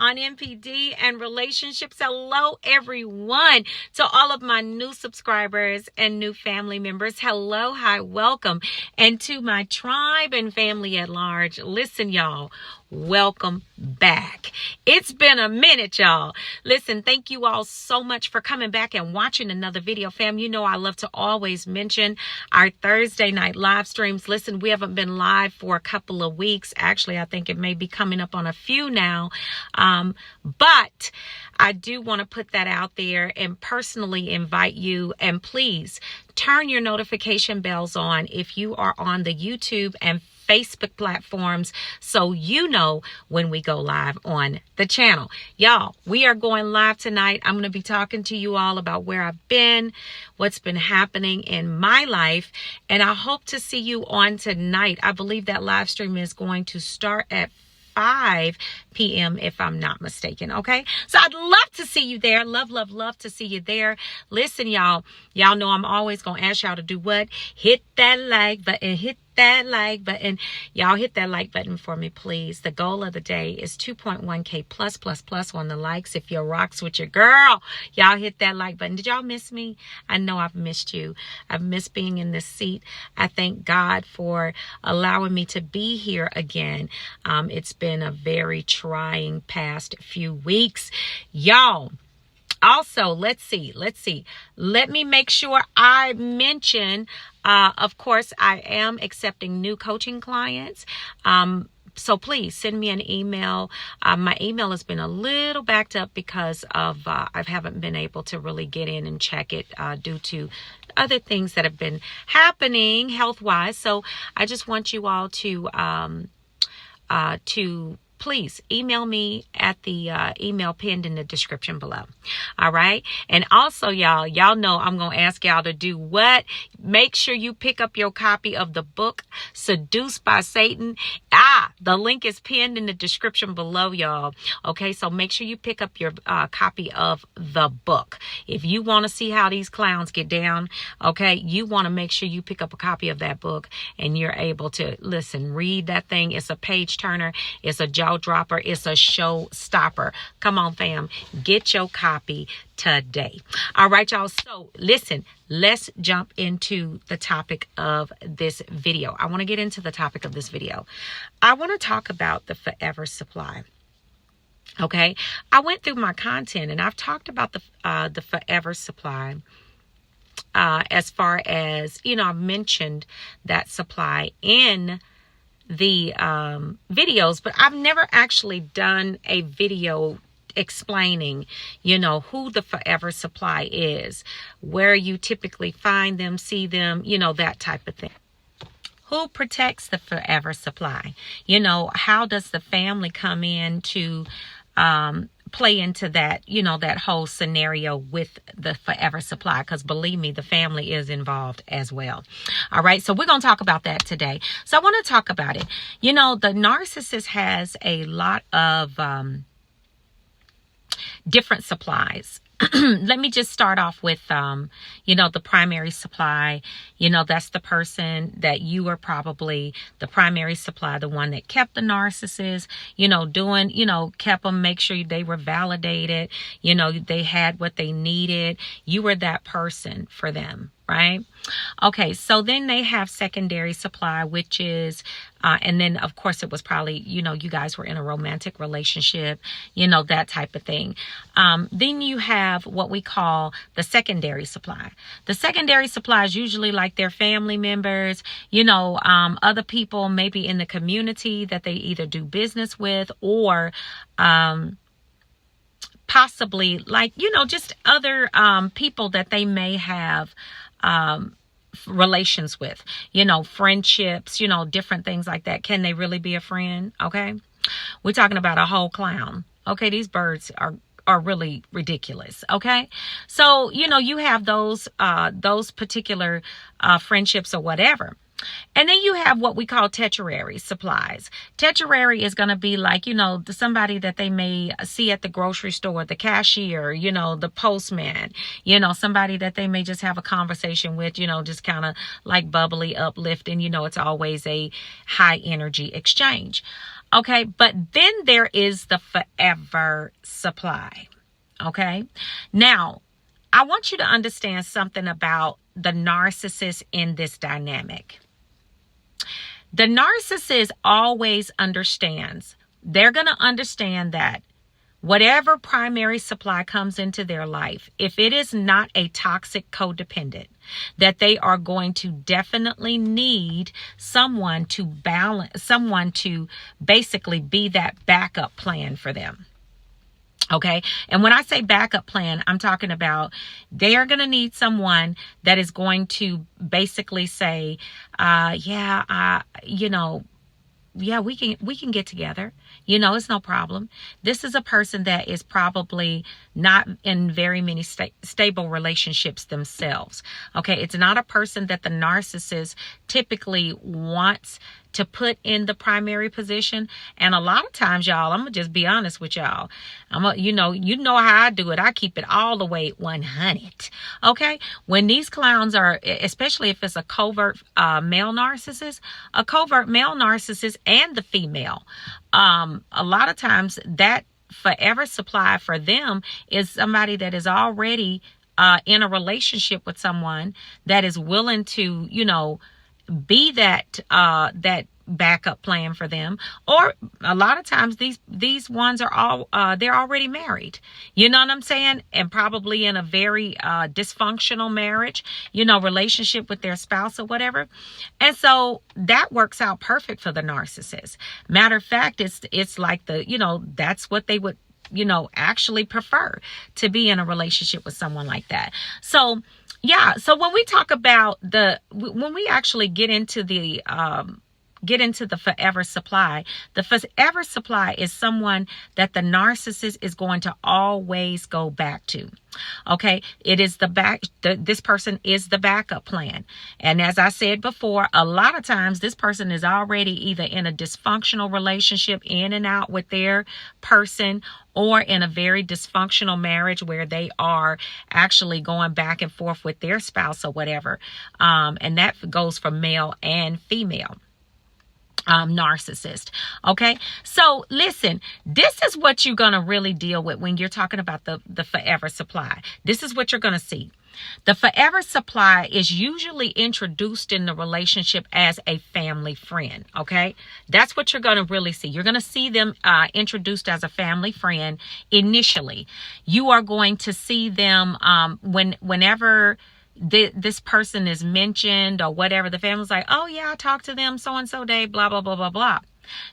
on NPD and relationships. Hello, everyone. To all of my new subscribers and new family members, hello, hi, welcome. And to my tribe and family at large, listen, y'all. Welcome back. It's been a minute, y'all. Listen, thank you all so much for coming back and watching another video, fam. You know I love to always mention our Thursday night live streams. Listen, we haven't been live for a couple of weeks. Actually, I think it may be coming up on a few now. But I do want to put that out there and personally invite you, and please turn your notification bells on if you are on the YouTube and Facebook platforms so you know when we go live on the channel. Y'all, we are going live tonight. I'm going to be talking to you all about where I've been, what's been happening in my life, and I hope to see you on tonight. I believe that live stream is going to start at 5 p.m. if I'm not mistaken. Okay. So I'd love to see you there. Love to see you there. Listen, y'all know I'm always going to ask y'all to do what? Hit that like button. Hit that like button. Y'all hit that like button for me, please. The goal of the day is 2.1K plus on the likes. If you're rocks with your girl, y'all hit that like button. Did y'all miss me? I know I've missed you. I've missed being in this seat. I thank God for allowing me to be here again. It's been a very trying past few weeks. Y'all, also, let's see. Let me make sure I mention, of course, I am accepting new coaching clients. So please send me an email. My email has been a little backed up because of I haven't been able to really get in and check it due to other things that have been happening health-wise. So I just want you all to please email me at the email pinned in the description below. All right. And also, y'all know I'm going to ask y'all to do what? Make sure you pick up your copy of the book, Seduced by Satan. The link is pinned in the description below, y'all. Okay. So make sure you pick up your copy of the book. If you want to see how these clowns get down, okay, you want to make sure you pick up a copy of that book and you're able to read that thing. It's a page turner. It's a jaw dropper. It's a show stopper. Come on, fam. Get your copy today. All right, y'all. So listen, let's jump into the topic of this video. I want to get into the topic of this video. I want to talk about the forever supply. Okay. I went through my content and I've talked about the forever supply. As far as, I've mentioned that supply in the videos, but I've never actually done a video explaining, who the forever supply is, where you typically find them, see them, that type of thing. Who protects the forever supply? How does the family come in to play into that, that whole scenario with the forever supply? Because believe me, the family is involved as well. All right. So we're going to talk about that today. So I want to talk about it. The narcissist has a lot of different supplies. Let me just start off with, the primary supply. That's the person that you are probably the primary supply, the one that kept the narcissist, kept them, make sure they were validated, they had what they needed. You were that person for them. Right. Okay. So then they have secondary supply, which is, and then of course it was probably, you guys were in a romantic relationship, that type of thing. Then you have what we call the secondary supply. The secondary supply is usually like their family members, other people maybe in the community that they either do business with or, possibly like, just other, people that they may have, relations with, friendships, different things like that. Can they really be a friend? Okay. We're talking about a whole clown. Okay. These birds are really ridiculous. Okay. So, you have those particular, friendships or whatever. And then you have what we call tertiary supplies. Tertiary is going to be like, somebody that they may see at the grocery store, the cashier, the postman, somebody that they may just have a conversation with, just kind of like bubbly, uplifting, it's always a high energy exchange. Okay. But then there is the forever supply. Okay. Now, I want you to understand something about the narcissist in this dynamic. The narcissist always understands. They're going to understand that whatever primary supply comes into their life, if it is not a toxic codependent, that they are going to definitely need someone to balance, someone to basically be that backup plan for them. Okay. And when I say backup plan, I'm talking about they are going to need someone that is going to basically say, we can get together. It's no problem. This is a person that is probably not in very many stable relationships themselves. Okay. It's not a person that the narcissist typically wants to put in the primary position. And a lot of times, y'all, I'm gonna just be honest with y'all. You know how I do it. I keep it all the way 100. Okay. When these clowns are, especially if it's a covert male narcissist and the female, a lot of times that forever supply for them is somebody that is already in a relationship with someone that is willing to, be that backup plan for them. Or a lot of times these ones are all they're already married. You know what I'm saying? And probably in a very dysfunctional marriage, relationship with their spouse or whatever. And so that works out perfect for the narcissist. Matter of fact, it's like that's what they would actually prefer, to be in a relationship with someone like that. So yeah. So when we talk about when we actually get into the forever supply, the forever supply is someone that the narcissist is going to always go back to. Okay. It is this person is the backup plan. And as I said before, a lot of times this person is already either in a dysfunctional relationship, in and out with their person, or in a very dysfunctional marriage where they are actually going back and forth with their spouse or whatever. And that goes for male and female narcissist. Okay. So listen, this is what you're going to really deal with when you're talking about the forever supply. This is what you're going to see. The forever supply is usually introduced in the relationship as a family friend. Okay. That's what you're going to really see. You're going to see them introduced as a family friend initially. You are going to see them whenever this person is mentioned or whatever, the family's like, oh yeah, I talked to them so-and-so day, blah, blah, blah, blah, blah.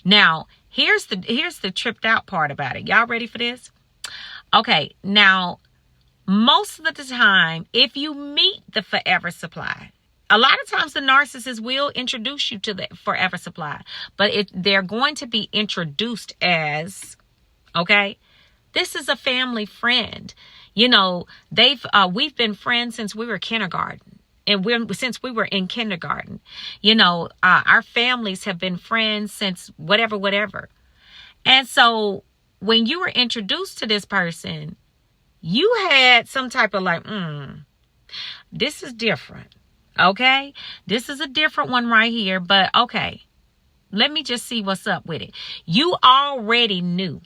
Now, here's the tripped out part about it. Y'all ready for this? Okay. Now, most of the time, if you meet the forever supply, a lot of times the narcissist will introduce you to the forever supply, but they're going to be introduced as, okay, this is a family friend. We've been friends since we were kindergarten, and since we were in kindergarten, our families have been friends since whatever. And so when you were introduced to this person, you had some type of like, this is different. Okay. This is a different one right here, but okay, let me just see what's up with it. You already knew,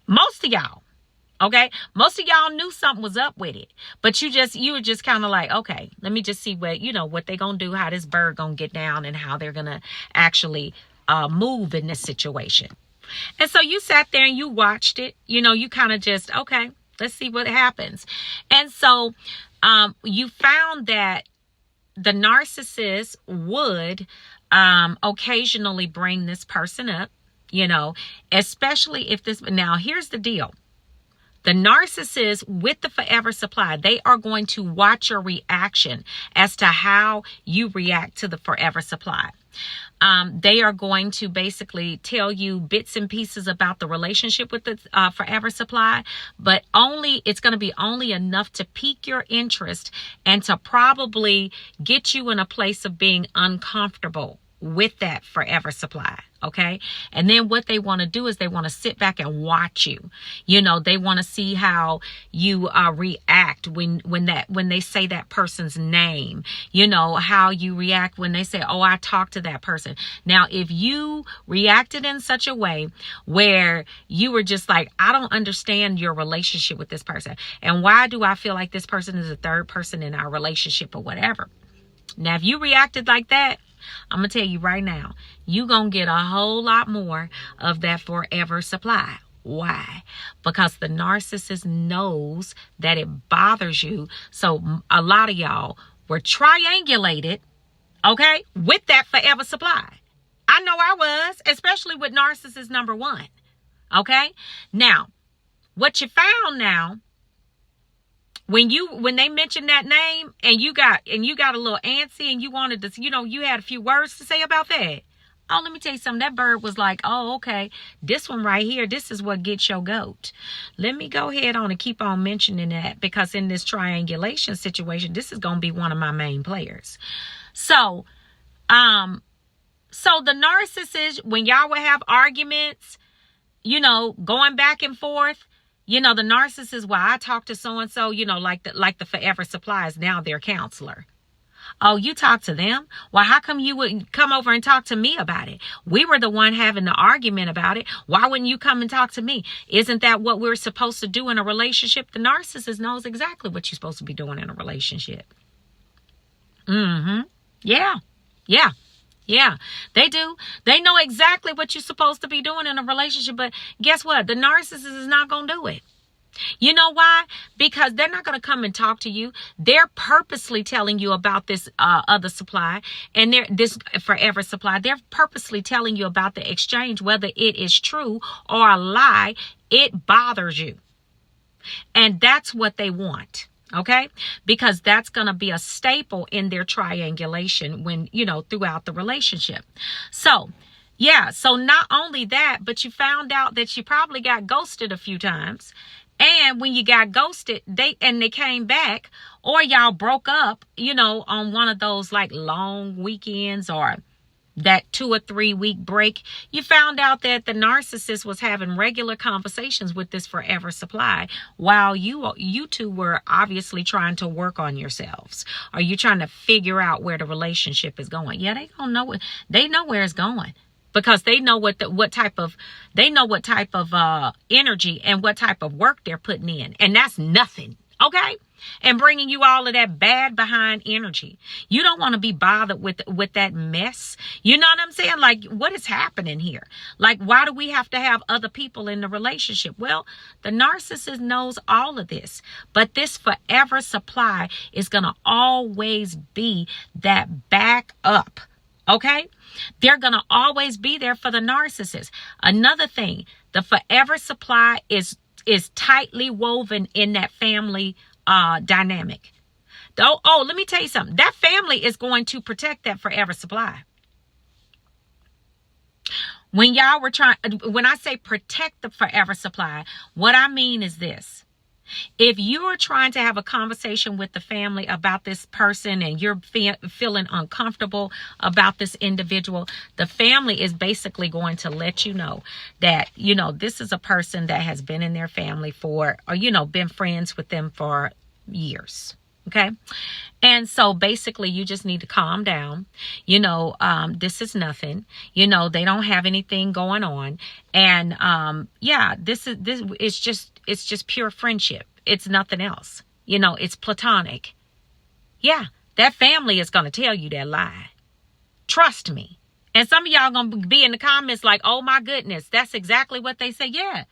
most of y'all. Okay. Most of y'all knew something was up with it, but you were just kind of like, okay, let me just see what they gonna do, how this bird gonna get down, and how they're gonna actually move in this situation. And so you sat there and you watched it, you kind of just, okay, let's see what happens. And so you found that the narcissist would occasionally bring this person up, especially if now here's the deal. The narcissist with the forever supply, they are going to watch your reaction as to how you react to the forever supply. They are going to basically tell you bits and pieces about the relationship with the forever supply, but it's going to be only enough to pique your interest and to probably get you in a place of being uncomfortable with that Forever Supply. Okay. And then what they want to do is they want to sit back and watch you. You know, they want to see how you react when they say that person's name, you know, how you react when they say, oh, I talked to that person. Now, if you reacted in such a way where you were just like, I don't understand your relationship with this person. And why do I feel like this person is a third person in our relationship or whatever? Now, if you reacted like that, I'm going to tell you right now, you're going to get a whole lot more of that Forever Supply. Why? Because the narcissist knows that it bothers you. So a lot of y'all were triangulated, okay, with that Forever Supply. I know I was, especially with narcissist number 1. Okay. Now, what you found now, when they mentioned that name and you got a little antsy and you wanted to, you know, you had a few words to say about that. Oh, let me tell you something. That bird was like, oh, okay, this one right here, this is what gets your goat. Let me go ahead on and keep on mentioning that, because in this triangulation situation, this is going to be one of my main players. So the narcissist, when y'all would have arguments, you know, going back and forth, you know, the narcissist, well, I talked to so-and-so, you know, like the Forever Supply is now their counselor. Oh, you talked to them? Well, how come you wouldn't come over and talk to me about it? We were the one having the argument about it. Why wouldn't you come and talk to me? Isn't that what we're supposed to do in a relationship? The narcissist knows exactly what you're supposed to be doing in a relationship. Yeah. They do. They know exactly what you're supposed to be doing in a relationship. But guess what? The narcissist is not going to do it. You know why? Because they're not going to come and talk to you. They're purposely telling you about this other supply and this Forever Supply. They're purposely telling you about the exchange, whether it is true or a lie. It bothers you. And that's what they want. Okay, because that's going to be a staple in their triangulation when, you know, throughout the relationship. So, yeah. So not only that, but you found out that you probably got ghosted a few times. And when you got ghosted, they came back, or y'all broke up, you know, on one of those like long weekends or that 2 or 3 week break. You found out that the narcissist was having regular conversations with this Forever Supply while you two were obviously trying to work on yourselves. Are you trying to figure out where the relationship is going? Yeah, they don't know. They know where it's going. Because they know what type of energy and what type of work they're putting in. And that's nothing. Okay. And bringing you all of that bad behind energy. You don't want to be bothered with that mess. You know what I'm saying? Like, what is happening here? Like, why do we have to have other people in the relationship? Well, the narcissist knows all of this. But this Forever Supply is going to always be that backup. Okay? They're going to always be there for the narcissist. Another thing, the Forever Supply is tightly woven in that family dynamic. Oh, let me tell you something. That family is going to protect that Forever Supply. When I say protect the Forever Supply, what I mean is this. If you are trying to have a conversation with the family about this person and you're feeling uncomfortable about this individual, the family is basically going to let you know that, you know, this is a person that has been in their family for, or, you know, been friends with them for years. Okay. And so basically you just need to calm down. You know, this is nothing, you know, they don't have anything going on. And, it's just pure friendship. It's nothing else. You know, it's platonic. Yeah. That family is going to tell you that lie. Trust me. And some of y'all going to be in the comments like, oh my goodness, that's exactly what they say. Yeah.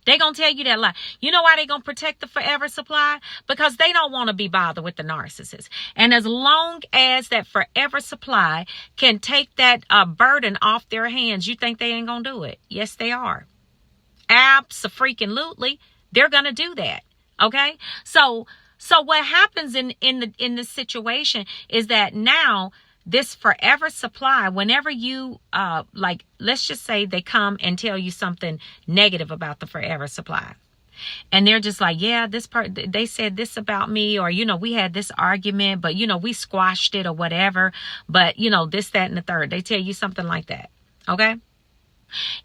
They're going to tell you that lie. You know why they're going to protect the Forever Supply? Because they don't want to be bothered with the narcissist. And as long as that Forever Supply can take that burden off their hands, you think they ain't going to do it? Yes, they are. Abso-freaking-lutely. They're going to do that. Okay? So what happens in this situation is that now this Forever Supply, whenever you, let's just say they come and tell you something negative about the Forever Supply. And they're just like, yeah, this part, they said this about me, or, we had this argument, but, we squashed it or whatever. But, this, that, and the third. They tell you something like that. Okay.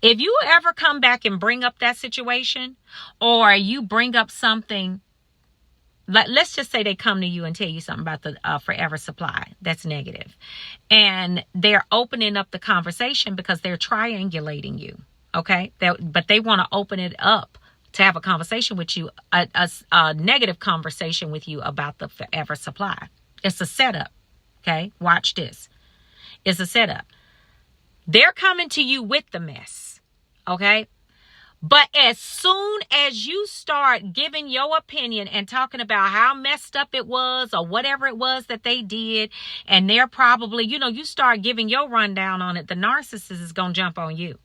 If you ever come back and bring up that situation, or you bring up something, let's just say they come to you and tell you something about the Forever Supply that's negative, and they're opening up the conversation because they're triangulating you. Okay. But they want to open it up to have a conversation with you, a negative conversation with you about the Forever Supply. It's a setup. Okay. Watch this. It's a setup. They're coming to you with the mess. Okay. But as soon as you start giving your opinion and talking about how messed up it was or whatever it was that they did, and they're probably, you start giving your rundown on it, the narcissist is going to jump on you.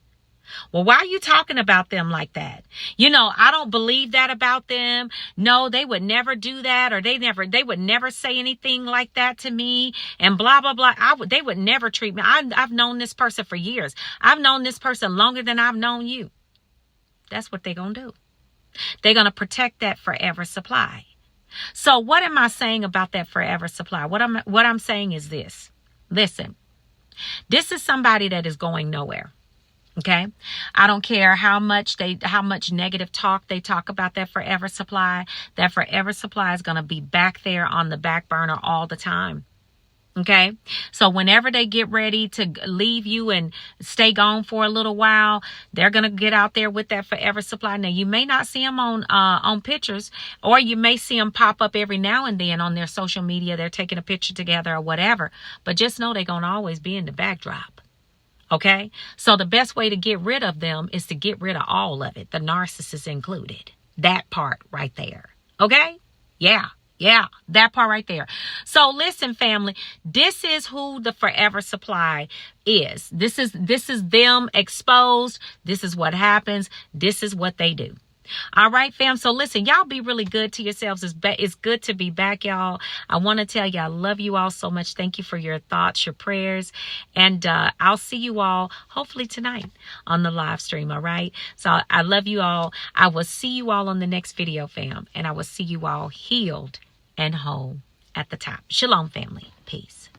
Well, why are you talking about them like that? I don't believe that about them. No, they would never do that, or they would never say anything like that to me, and blah, blah, blah. They would never treat me. I've known this person for years. I've known this person longer than I've known you. That's what they're going to do. They're going to protect that Forever Supply. So what am I saying about that Forever Supply? What I'm saying is this. Listen, this is somebody that is going nowhere. Okay. I don't care how much negative talk they talk about that Forever Supply. That Forever Supply is going to be back there on the back burner all the time. Okay. So whenever they get ready to leave you and stay gone for a little while, they're going to get out there with that Forever Supply. Now, you may not see them on pictures, or you may see them pop up every now and then on their social media. They're taking a picture together or whatever, but just know they're going to always be in the backdrop. Okay. So the best way to get rid of them is to get rid of all of it. The narcissist included. That part right there. Okay. Yeah. That part right there. So listen, family, this is who the Forever Supply is. This is them exposed. This is what happens. This is what they do. All right, fam. So listen, y'all be really good to yourselves. It's good to be back, y'all. I want to tell you, I love you all so much. Thank you for your thoughts, your prayers. And I'll see you all hopefully tonight on the live stream. All right. So I love you all. I will see you all on the next video, fam. And I will see you all healed and whole at the top. Shalom, family. Peace.